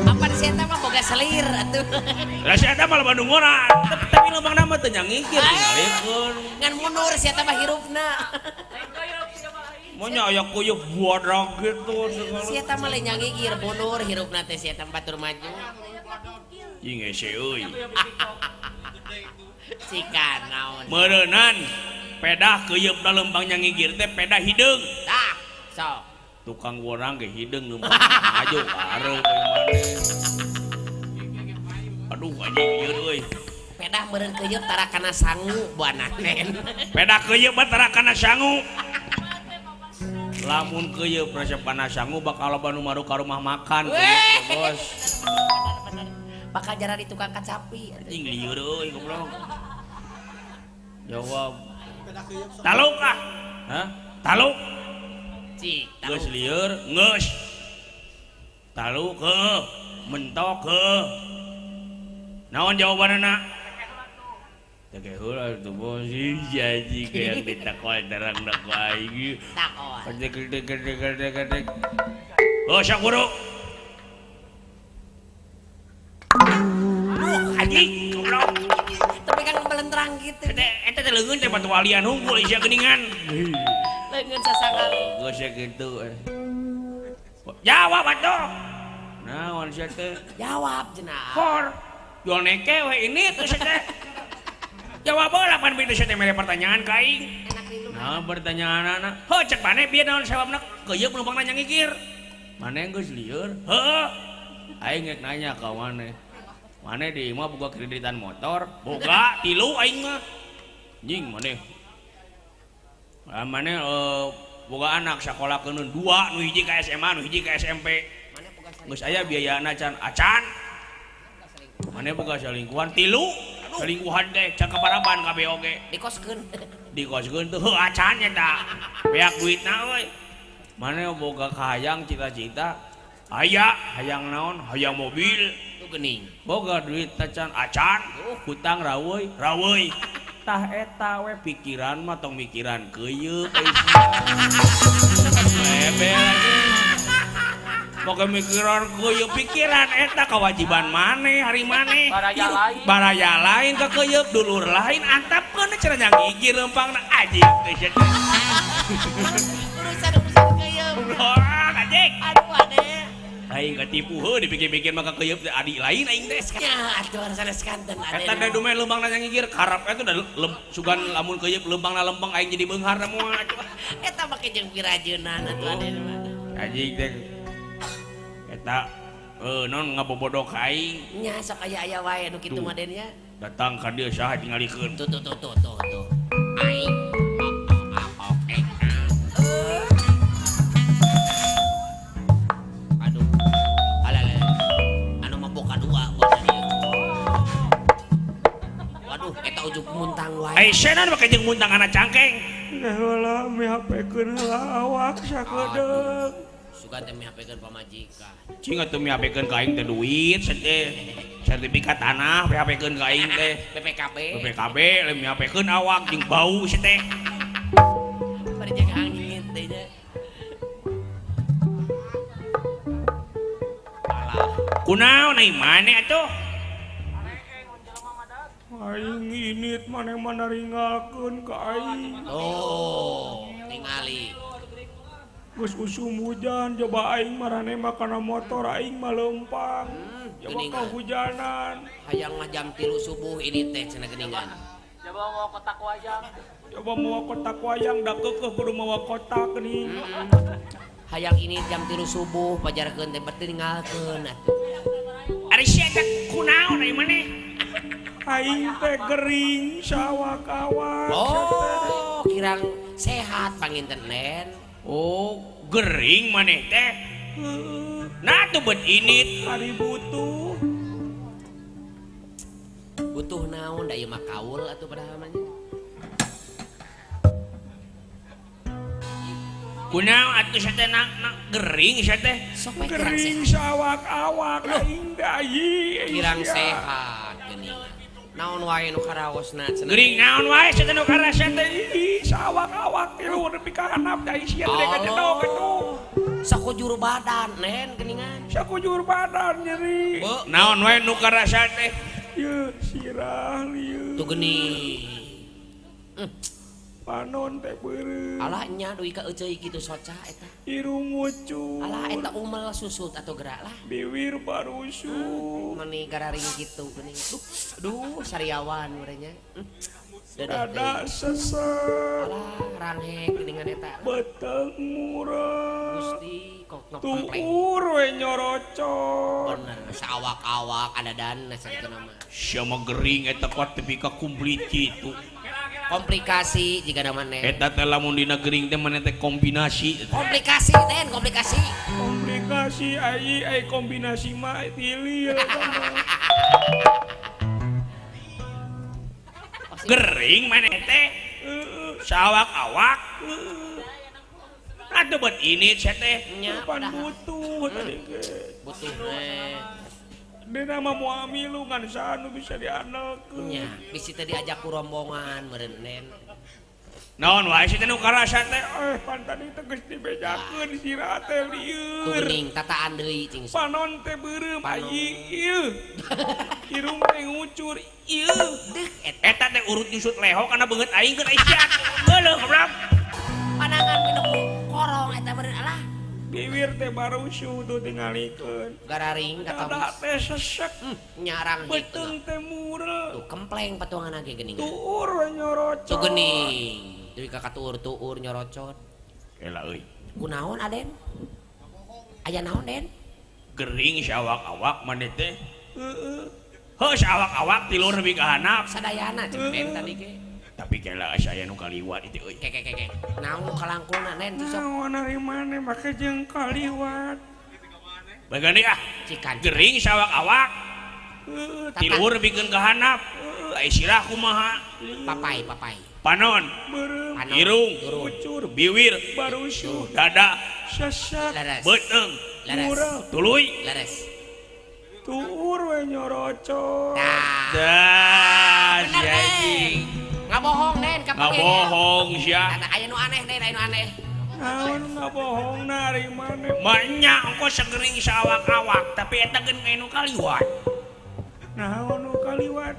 Apa di eta mah boga selir atuh. Lah si eta mah Bandung ora. Tapi leumpang mah teh ngigir tingalikeun. Ngan mundur si eta mah hirupna. Monya aya kuyup buadag gitu segala. Si eta mah lain ngigir mundur hirupna teh si eta batur maju. Jeung ese euy. Cikan naon. Meureunan pedah keuyeupna leumpang ngigir teh pedah hideung. Tah, sok. Tukang worang ge hideung leumpang maju areup maneh. Aduh anjing ieu euy. Pedah meureun keuyeuk tara kana sangu buana nen. Pedah keuyeuk tara kana sangu. Lamun keuyeuk resep kana sangu bakal loba nu maru ka rumah makan keuyeuk bos. Bakal jara di tukang kacapi. Anjing lieur euy goblok. Jawab. Taluk ah. Hah? Taluk. Cik, Geus lieur, geus. Taluk heuh, mentok heuh. Naon jawabanana? Tege heula tuh bos janji kayak ditakol terang dak aing. Takon. Gede. Oh, Sang Guru. Anjing, goblok. Tapi kan belentrang gitu. Eta teh leungeun teh batu walian hungkul isia geuningan. Leungeun sasangan. Geus kitu. Jawab atuh. Naon sia teh? Jawab cenah. Kor. Jual neke we ini tuh sia teh. Jawab heula pan bitu sia teh mere pertanyaan ka aing. Enak di lu. Nah, pertanyaanana. Heuh cek maneh bieu naon sawabna? Keuyeuk penumpang nanya ngikir. Maneh geus lieur? Heuh. Aing ngek nanya ka maneh. Maneh di imah boga kreditan motor? Boga, 3 aing mah. Anjing maneh. Maneh boga anak sakolakeun 2, nu hiji ka SMA, nu hiji ka SMP. Mana bukan saling. Geus aya biayana can acan. Maneh boga selingkuhan 3. Selingkuhan teh can kaparaban kabeh oge. Dikoskeun. Dikoskeun teh heuh acan nya tah. Beak duitna euy. Maneh boga kahayang cita-cita. Aya hayang naon? Hayang mobil. Tuh geuning. Boga duit teh can acan. Hutang raweuy. Tah eta we pikiran mah tong mikiran keuyeuk Bebe lagi. Pokoknya mikiran keuyeuk pikiran eta kewajiban maneh hari maneh. Baraya lain ke keuyeuk dulur lain antapkeun cenah nyangigir lempangna anjing teh sia. Urusan keuyeuk. Orang anjing. Aduh ade. Aing ketipu heuh dipikir-pikir maka keuyeuk teh adi lain aing teh. Ya atuh sanes kanten ade. Eta da dume lempangna nyangigir karap eta da sugan lamun keuyeuk lempangna lempeng aing jadi beunghar moal. Eta make jeung pirajeunan atuh ade mah. Anjing teh. Eta non ngabobodo ka aing. Nya sok aya wae nu kitu mah den ya. Datang ka dieu saha tingalikeun. Tuh. Aing. Oke. Aduh. Alale. Anu mah boka 2 bos ieu. Waduh, eta ujug muntang wae. Ai senan make jeung muntang anak cangkeng. Heula mihapekeun heula awak sakedeuk. Sugan teh mihapekeun pamajikan. Cing atuh mihapekeun ka aing teh duit teh. Sertifikat tanah mihapekeun ka aing teh. BPKB. BPKB le mihapekeun awak jeung bau si teh. Bari jaga angin teh nya. Alah. Kunaon ai maneh atuh? Aing init maneh manaringakeun ka aing. Oh, tingali. Geus usum hujan coba aing marane makana motor aing mah lempang. Coba Geuningan. kehujanan. Hayang mah jam 3 subuh ini teh cenah geuningan. Coba mau kotak wayang. Coba mawa kotak wayang da keukeuh kudu mawa kotak geuning. Hayang ini jam 3 subuh pajarkeun teh berarti ninggalkeun atuh. Ari sia teh kunaon ai maneh? Aing teh gering sawak-awak. Oh, kirang sehat panginten nen. Oh, gering maneh teh. Nah tuh bet init hari butuh. Butuh naon da ieu mah kaul atuh padahal mah. Kunaon atuh sia teh nak gering sia teh? Sok we kirang Gering sehat. sawak-awak aing dayi. Kirang sehat geuningan. Naon wae nu karaosna cenah. Gering naon wae sia teh nu karasa teh ih sawak-awak tilu nepi ka handap da sia teh ka jedog atuh. Sakujur badan nen geuningan. Sakujur badan nyeri. Be. Naon wae nu karasa teh? Ye sirah lieu. Tuh geuning. Panon teh beureuh. Alah nya duwi ka euceuy kitu soca eta. Irung ngucu. Alah eta umel susut atau gerak lah. Bibir barusu. Mani gararing gitu geuning. Duh sariawan urangnya. Dada sesek. Alah ranghe geuningan eta. Beteng murah. Gusti kok ngepleng. Tuur we nyorocot. Bener sawak-awak adadan sakitu nama. Sia mah gering eta kuat tepi ka kumplit kitu. Komplikasi jika nama nen. Eta teh lamun dina gering teh maneh teh kombinasi. Komplikasi den komplikasi. Kombinasi ai kombinasi mah tilil. Gering maneh teh. Sawak-awak. Atuh bet ini sia teh. Nya Pan padahal butuh tadi ge. butuh nen. Dia nama muamilu ngan sanu bisa diandalkeun. Nya, bisi teh diajak ku rombongan meureun Den. Naon wae si teh nu karasa teh pantan itu geus dibejakeun sira teh lieur. Tu geuning tataan deui cing. Panon teh beureum ayi ieu. Irung teh ngucur ieu. Eta teh urut nyusut leho kana beungeut aing keur aisyat. Geuleuh goblok. Panangan minum korong eta meureun alah. Bibir teh baru tuh tingalikeun. Gararing Dada kata teh sesek. nyarang Beuteung gitu. teh murel. Tuh kempleng patuangan ge geuning. Tuur we nyorocot. Tu geuning. Deui ka katuur-tuur nyorocot. Ela euy. Kunaon Aden? Aya naon Den? Gering sawak-awak maneh teh. Heeh. Heuh sawak-awak tilur nepi ka handap. Sadayana cing Ben tadi ge. Tapi kela saya nu kaliwat itu euy. Keke. Naon nu kalangkulna Den tisok Naon ari maneh make jeung kaliwat. Bagani ah. cikan. Gering sawak-awak. Heeh, tilur nepikeun ka handap. Ai sirah kumaha? Papai. Panon, Panon, irung, irung. ucur, biwir, barusu, dada, sesek, Leres. beuteung, Leres. murel, tuluy, Leres. tuur we nyorocot. Dah. Dah, si Bener, anjing. Ngabohong Den kapake. Ngabohong sia. Aya nu aneh Den, aya nu aneh. Naon ngabohongna ari maneh? Banyak engko segering sawak-awak, tapi eta geun anu kaliwat. Naon nu kaliwat?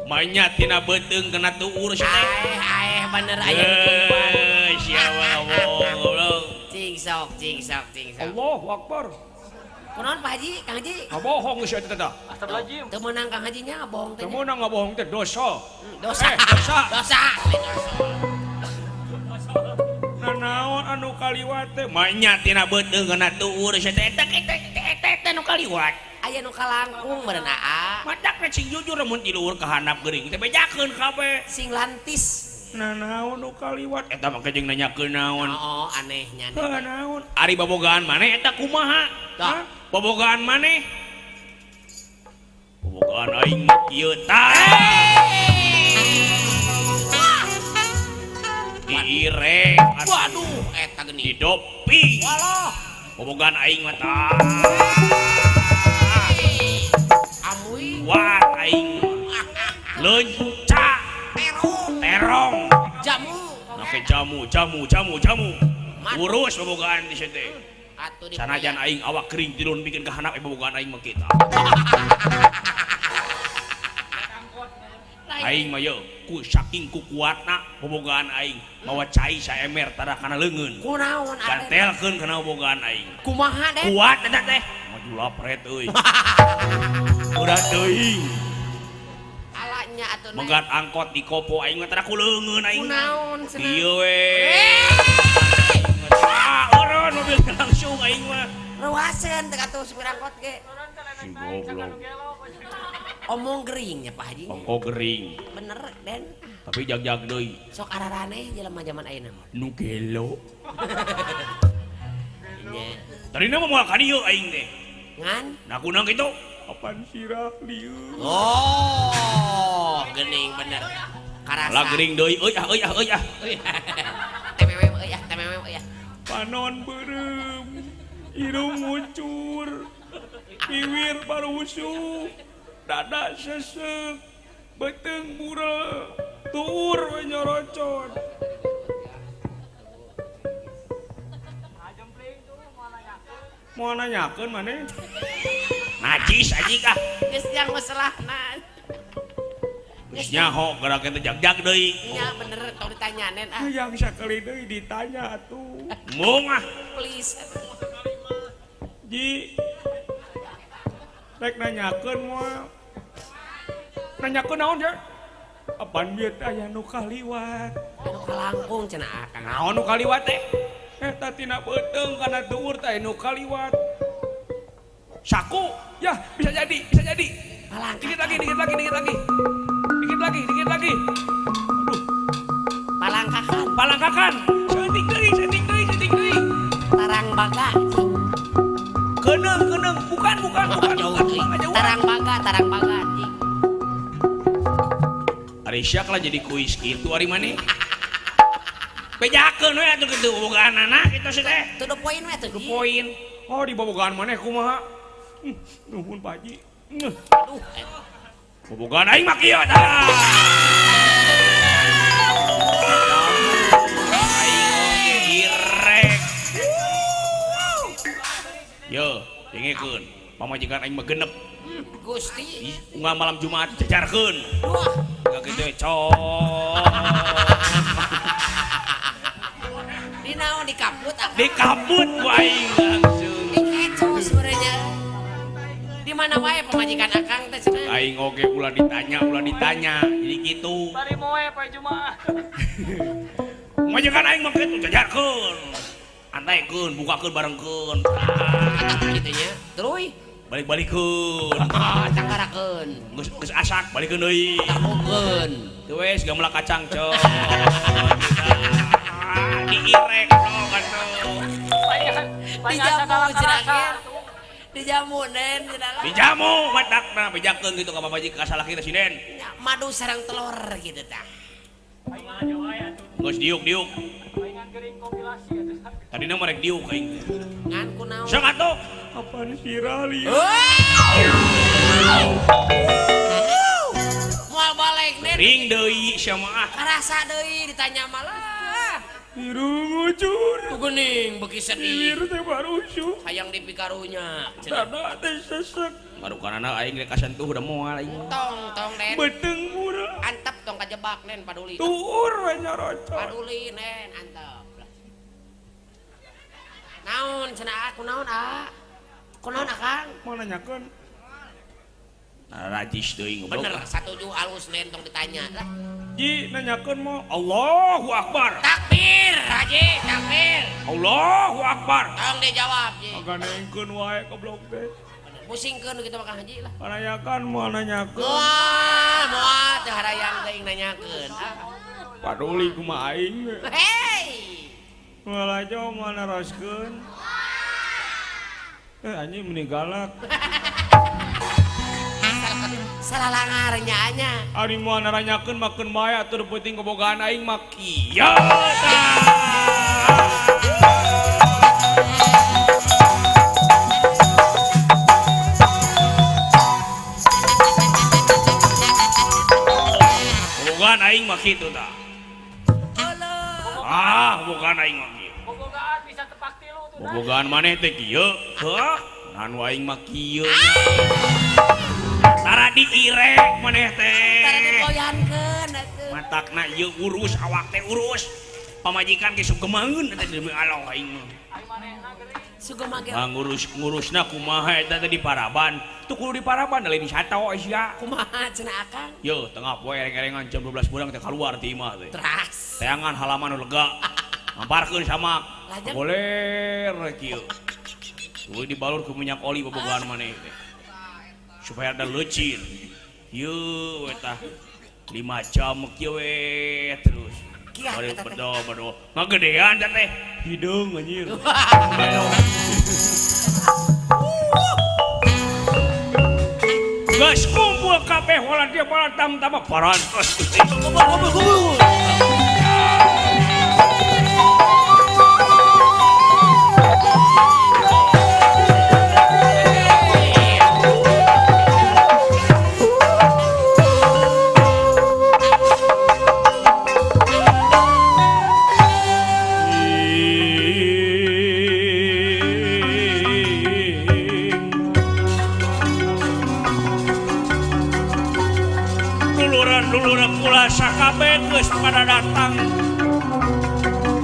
Banyak tina beuteung kena tuur sia teh. Aeh bener aya nu kaliwat. Sia ngabohong goblok. Cing sok. Allahu Akbar. Kunaon Pak Haji, Kang Haji? Ngabohong sia teh tah. Astagfirullahaladzim. Teu meunang Kang Hajinya ngabohong teh. Teu meunang ngabohong teh dosa. Dosa. dosa. Dosa. Nanaon anu kaliwat teh? Banyak tina beuteung kena tuur sia teh. Eta nu kaliwat. Aya nu kalangkung meureun aa. Madak na sing jujur mun tiluhur ka handap geuring teh bejakeun kabeh. Sing lantis. Nanaon nu kaliwat? Eta mah jeung nanyakeun naon. Oh, anehnya Heuh naon? Ari bobogaan maneh eta kumaha? Tah. Hah? Bobogaan maneh? Bobogaan aing mah kieu tah. Diireng. Waduh, eta geuning. Didoping. Walah. Bobogaan aing mah tah. Amuy. Kuat aing. Leunca. Terong. Jamu. Make jamu. Urus bobogaan di situ. Atuh di Sanajan aing awak kering tilun bikin kahanap bobogaan aing mah kita. Aing mah yeuh ku saking ku kuatna bobogaan aing mawa cai saemer tada kana leungeun. Kunaon Aden? Gantelkeun kana bobogaan aing. Kumaha Den? Kuat eta teh. Maju lapret euy. Udah teuing. Alanya atuh Den. Menggat angkot di kopo aing mah tada ku leungeun aing. Kunaon cenah? Ieu we. Eureun mobil langsung aing mah. Ruaseun teh atuh supir angkot ge. Si goblok. Omong geringnya Pak Haji. Ongko gering. Bener Den. Tapi jag-jag deui. Sok araraneh jelema zaman ayeuna mah. Nu gelo. Nya. Tadina mah moal ka dieu aing teh. Ngan? Nakunang kitu. Apaan sirah lieu? Oh, geuning bener. Karasa. Lah gering deui euy ah. TMM euy ah. Panon beureum. Irung ngucur. Iwir barusu. Dada sesek. Beuteung murel. Tuur we nyorocot. Mau nanyakeun maneh? Najis anjing ah. Geus yang masalahna. Geus nyaho gerak teh jag-jag deui. Nya bener tong ditanyanen ah. Yang sakali deui ditanya atuh. Mung ah. Please. Ji. Rek nanyakeun moal. Nanyakeun naon ya? Apaan bieu teh aya nu kaliwat? Anu kalangkung cenah Kang. Naon nu kaliwat teh? Eta tina beuteung kana tuur teh nu kaliwat. Saku. Ya, bisa jadi. Palangka. Dikit lagi. Dikit lagi. Aduh, palangkakan. Seting deui. Tarang baga. Keneung. Bukan. Jauh deui. Tarang baga anjing. Ari syak lah jadi kuis kitu ari maneh. Bejakeun we atuh kitu bobogaanana kitu sih teh. To the point we atuh. Ke poin. Oh di bobogaan maneh kumaha? Nuhun Pak Haji. Aduh, bobogan aing mah kieu tah. Aing direk. Yo, dengekeun. Pamajikan aing mah genep. Gusti. Unggal malam Jumat cecarkeun. Wah, Gak gitu cok. di naon di kaput akang. Dikabut ku aing langsung. Di keco sebenarnya. Di mana wae pamajikan akang teh cenah. Aing oge ulah ditanya. Jadi gitu. Bari moe Pak Jumaah. Majikan aing mah kitu cecarkeun. Antaikeun, bukakeun barengkeun. Kitu nya. Terus Balik-balikeun. cangkarakeun. Geus asak balikeun deui. Takukeun. Teu wes gamla kacang cok. Diirek cok atuh. Dijamu cenah. Dijamu nen cenah. Dijamu matakna bejakeun gitu ka pamajikan ka salaki teh sinen. Madu sareng telur gitu tah. Geus diuk. Palingan gering kompilasi atuh. Tadina mah rek diuk aing. Ngan kunaon? Sok atuh. Apaan viral ya? Moal balik nen. Ring deui sama ah. Karasa deui ditanya malah. Irung ucur. Tu geuning beuki sedih. Teh baru usuk. Hayang dipikarunya. Dada teh sesek. Marukanana aing rek asentuh udah moal aing. Tong nen. Beteng urang. Antep tong kajebak nen paduli. Tuur we nyorocot. Paduli nen antep. Naon cenah aku naon ah? Kunaon akang? Mau nanyakeun. Rajis deui ngobrol. Bener satuju alus nen tong ditanya lah. Ji nanyakeun mah Allahu Akbar. Takbir, Haji, takbir. Allahu Akbar. Tong dijawab, Ji. Agak nengkeun wae goblok teh. Pusingkeun gitu mah Kang Haji lah. Nanyakan mau nanyakeun. Moal teu harayang teuing nanyakeun. Paduli kumaha aing. Hei. Malah jauh mana raskeun. Anjing meni galak. Salah langarnya anya. Ari moal naranyakeun makeun bae atuh penting kebogaan aing mah kieu kebogaan aing mah kitu tah. Kebogaan aing mah kieu. Bobogaan bisa tepak tilu tuh. Kebogaan maneh teh kieu. Heuh, anu aing mah kieu. Tara diirek maneh teh. Tara dipoyankeun atuh. Matakna ieu urus awak teh urus. Pamajikan ge sugemangeun eta demi Allah aing mah. Ai manehna geuning. Sugema ge Ngurusna kumaha eta teh di Paraban. Teu kudu di Paraban lain di Satao sia. kumaha cenah akang? Yo, tengah poe ereng-erengan jam 12 beurang teh kaluar ti imah teh. Teras. Teangan halaman nu lega. Ngamparkeun sama. Lajeng? Boleh rek ieu. Tuluy dibalur ku minyak oli bobogohan maneh teh. Supaya ada lecin. Yeuh eta 5 jam kieu we terus. Kiah Bari eta teh. bedo. Ngagedean eta teh. Hidung anjir. Geus kumpul kabeh walan dia walan tam-tam parantos. Kumpul. Duluran kula sakabeh geus pada datang.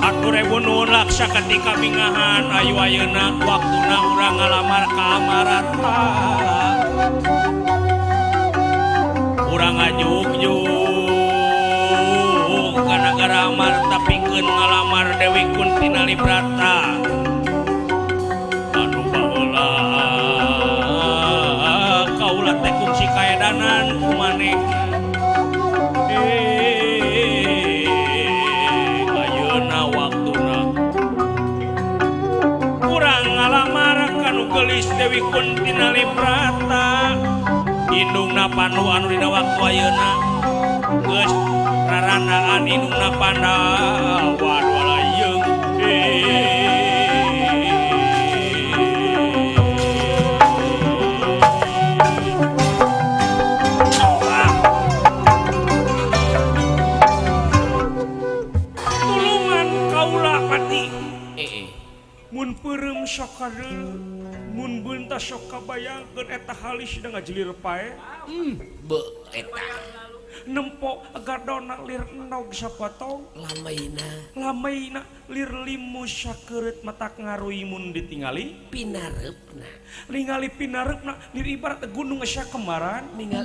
Atur rebu nuhun laksa ketika bingahan ayu ayeuna waktuna urang ngalamar ka Amarata. Urang ngajuk-juk ka nagara Amarta pikeun ngalamar Dewi Kuntina Librata. Anu baheula kaula teh kungsi kaedanan kumaneh. Ayeuna waktuna urang ngalamar kanu geulis Dewi Kuntina Librata. Indungna Pandu anu dina waktu ayeuna geus raranaan indungna Pandawa walayeung. mun peureum sok kadeul mun beuntas sok kabayangkeun eta halis da ngajelir pae be eta nempo gadona lir enog sapotong lamayna lir limu sakeureut matak ngaruy mun ditingali pinareupna ningali pinareupna lir ibarat gunung asa kemaran ninggal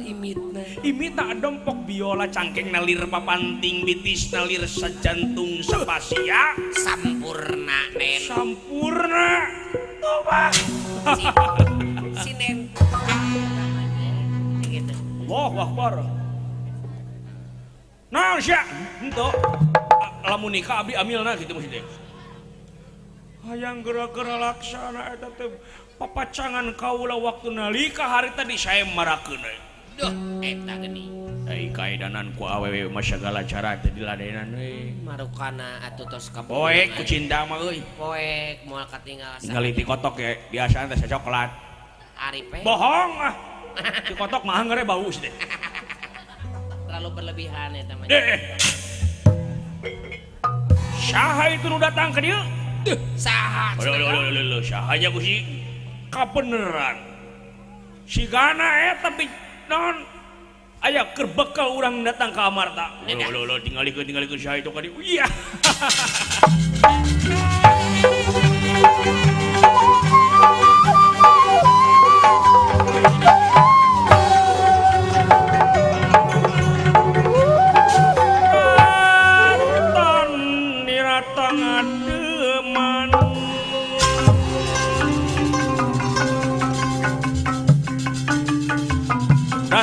imitna dompok biola cangkengna lir papanting bitisna lir sajantung sapasia sampurna nen sampurna toba sinen gitu Allahu Akbar. Nah, sya, ento lamun nikah abdi amilna kitu maksudnya. Hayang geura-geura laksana eta teh papacangan kaula waktu nalika harita disaemarakeun. Duh, eta geni. Ai kaedanan ku awewe mah sagala cara teh diladenan we. Marukana atuh tos ka Poek ku cinta mah euy. poek moal katinggal Ningali ti kotok ya biasana teh coklat. Ari pe Bohong ah. Ti kotok mah geure bau sih teh. terlalu berlebihan eta mah. Saha itu nu datang ke dieu? Saha? Loh, sahanya ku si kabeneran. Si gana eta tapi non aya keur bekal urang datang ka Amarta. Loh, tingalikeun saha itu ka dieu. Iya.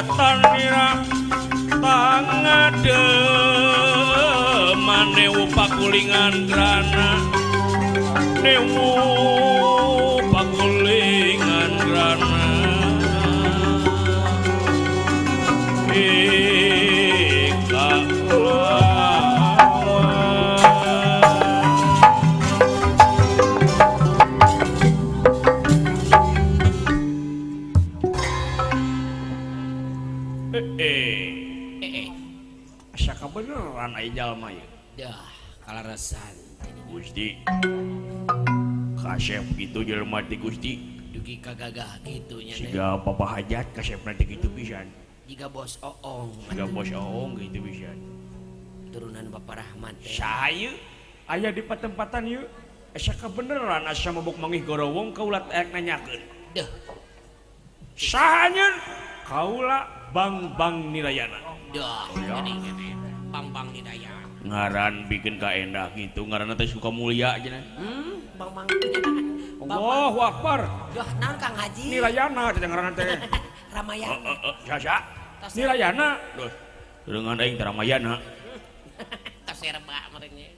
Tanira tangademan newu pakulingan grana newu pakulingan grana ika asa kabeneran aya jalma ieu. Dah, kalarasan. Gusti. Kasep kitu jelema ti Gusti. Dugi kagagah kitunya nih. Siga papa hajat kasepna teh kitu pisan. Jika bos Oong. Siga bos Oong kitu pisan. Turunan Bapak Rahmat. Saha ieu? Aya di patempatan ieu. Asa kabeneran asa mabok manggih gorowong kaula teh nanyakeun. Duh. Saha kaula Bang Nirayana. Dah, gini. Bang Nidaya. Ngaran bikin kaendah gitu, ngaranna teh suka mulia aja nah. Bang. Allahu Akbar. Dah, naon Kang Haji? Nirayana teh ngaranna teh. Ramayana. Sasa. Nirayana. Duh. Dengan aing teh Ramayana. Tas serba merenya.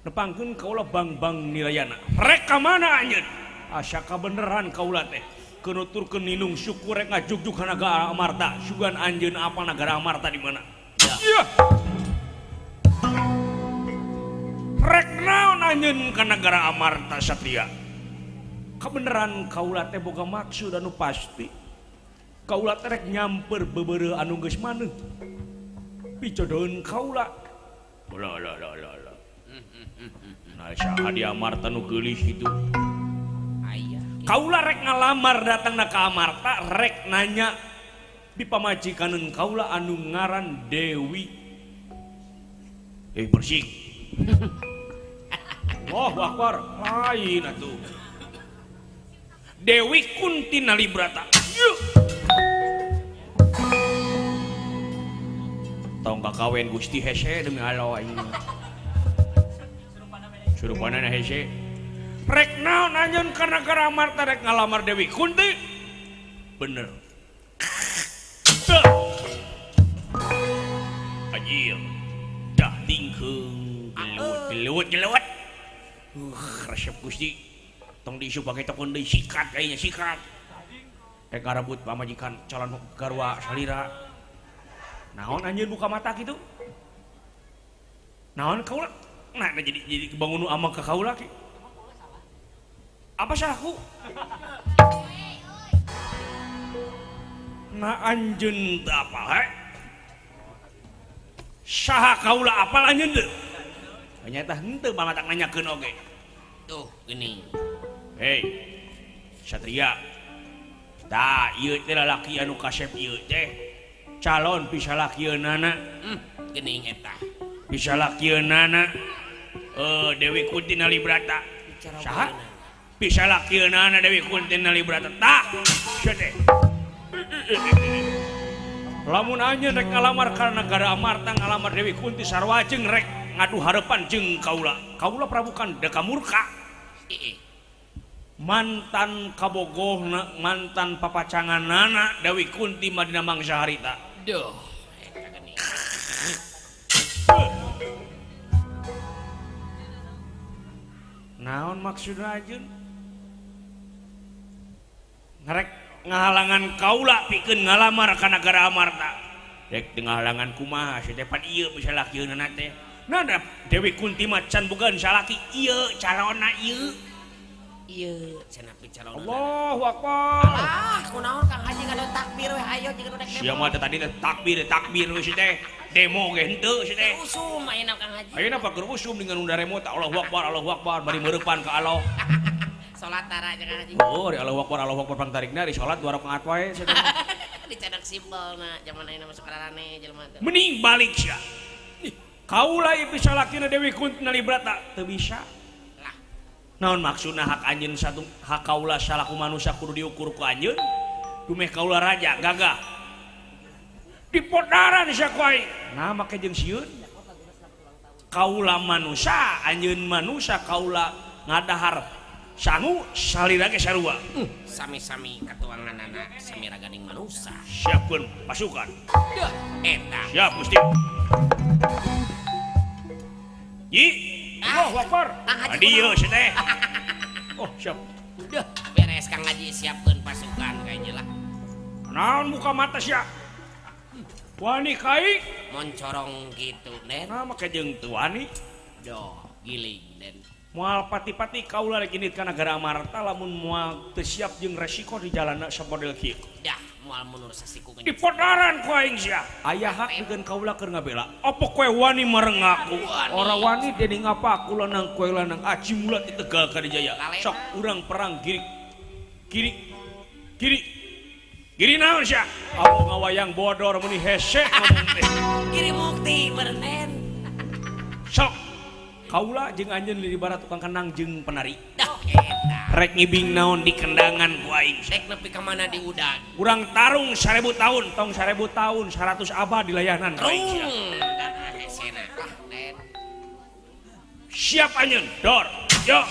Nepangkeun kaula Bang Nirayana. Rek ka mana anjeun? Asa kabeneran kaula teh. Kenuturkeun ninung syukur rek ngajugjug ka Nagara Amarta. Sugan anjeun apa Nagara Amarta di mana? Iya. Rek naon anjeun ka Nagara Amarta Satria? Kabeneran kaula teh boga maksud anu pasti. Kaula teh rek nyamper bebeureu anu geus maneh. Picodoeun kaula. Lah. Nah, saha di Amarta nu geulis kitu? Kaula rek ngalamar datangna ka Amarta rek nanya di pamajikaneun kaula anu ngaran Dewi. Bersih. Allahu Akbar. Lain atuh. Dewi Kunti Nalibrata. Tong kakawen Gusti hese demi Allah aing. Surupanana hese. Rek naon anjeun ka Nagara Amarta rek ngalamar Dewi Kunti? Bener. Ajil. Dah tingkeung gelut. Resep Gusti. Tong diisu pake tokon deui sikat kayaknya sikat. Rek ngarebut pamajikan calon garwa salira. Naon anjeun buka mata kitu? Naon kaula? Nah jadi kebangun amang ka kaula ki. Apa saku? Na anjeun teu apal saha kaula apal anjeun teu? Nya tah henteu pamatak nanyakeun oge. tuh gini Hei Satria tah ieu teh lalaki anu kasep ieu teh calon pisalakieunana gening eta pisalakieunana Dewi Kunti Nalibrata bicara saha bageuna. pisalakieunana Dewi Kunti Nalibrata tah sia teh lamun anjeun rek ngalamar ka negara Amarta ngalamar Dewi Kunti sarua jeung rek ngadu harapan jeung kaula Prabu Kandaka murka mantan kabogohna mantan papacanganana Dewi Kunti Madina Mangsa harita duh eta geuning naon maksudna ajeun ngarek ngahalangan kaula pikeun ngalamar ka negara Amarta rek teu ngahalangan kumaha si teh pan ieu bisa lakieunana teh nada Dewi Kunti mah can bogaan salaki ieu calonna ieu ieu cenah bicara Allahu Akbar ah kunaon Kang Haji kalau takbir we ayo jeung udah sia mah tadi teh takbir we si teh demo ge henteu si teh usum ayeuna Kang Haji ayeuna pakur usum dengan unda remote Allahu Akbar bari meurepan ka Allah salat tara jeung Kang Haji oh Allahu Akbar pangtarikna di salat 2 rakaat wae si teh dicedak simbolna zaman ayeuna masuk kararane jelema teh mending balik sia kaula ieu bisa lakina Dewi Kunti Nalibrata teu bisa lah naon maksudna hak anjeun satu hak kaula salaku manusia kudu diukur ku anjeun dumeh kaula raja gagah dipodaran sia ku aing nah make jeung sieun kaula manusia anjeun manusia kaula ngadahar sangu salira ge sarua sami-sami katuanganana sami raganing manusia siapkeun pasukan duh eta siap Gusti Yi Allahu Akbar Kang Haji adieu si teh oh siap duh beres Kang Haji siapkeun pasukan kayaknya lah naon muka mata sia wani kai mon corong gitu Den nah make jeung teu wani doh giling Den moal pati-pati kaula rek indit ka negara Amarta lamun moal teu siap jeung resiko di jalanna samodel kieu dah moal mundur sasiku di podaran ku aing sia aya hak pikeun kaula keur ngabela apa kowe wani marengaku ora wani dening apa aku lanang kowe lanang aji mulat di Tegal Kadijaya sok urang perang kiri naon sia aku ngawayang bodor meni hese ngomong teh kiri mukti bernen sok kaula jeung anjeun libarat tukang kenang jeung penari dah eta rek ngibing naon di kendangan ku aing dek nepi ka mana di udan urang tarung 1000 tahun tong 1000 tahun 100 abad di layanan ku aing sia dan ahesena ah Den siap anjeun dor yo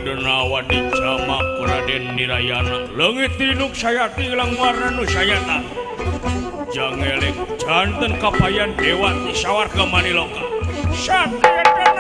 Radenawa dijamak ku Raden Nirayana leungit tinuk sayati ilang warna nu sayata jangelek janten kapayan dewa ti sawarga Maniloka Satya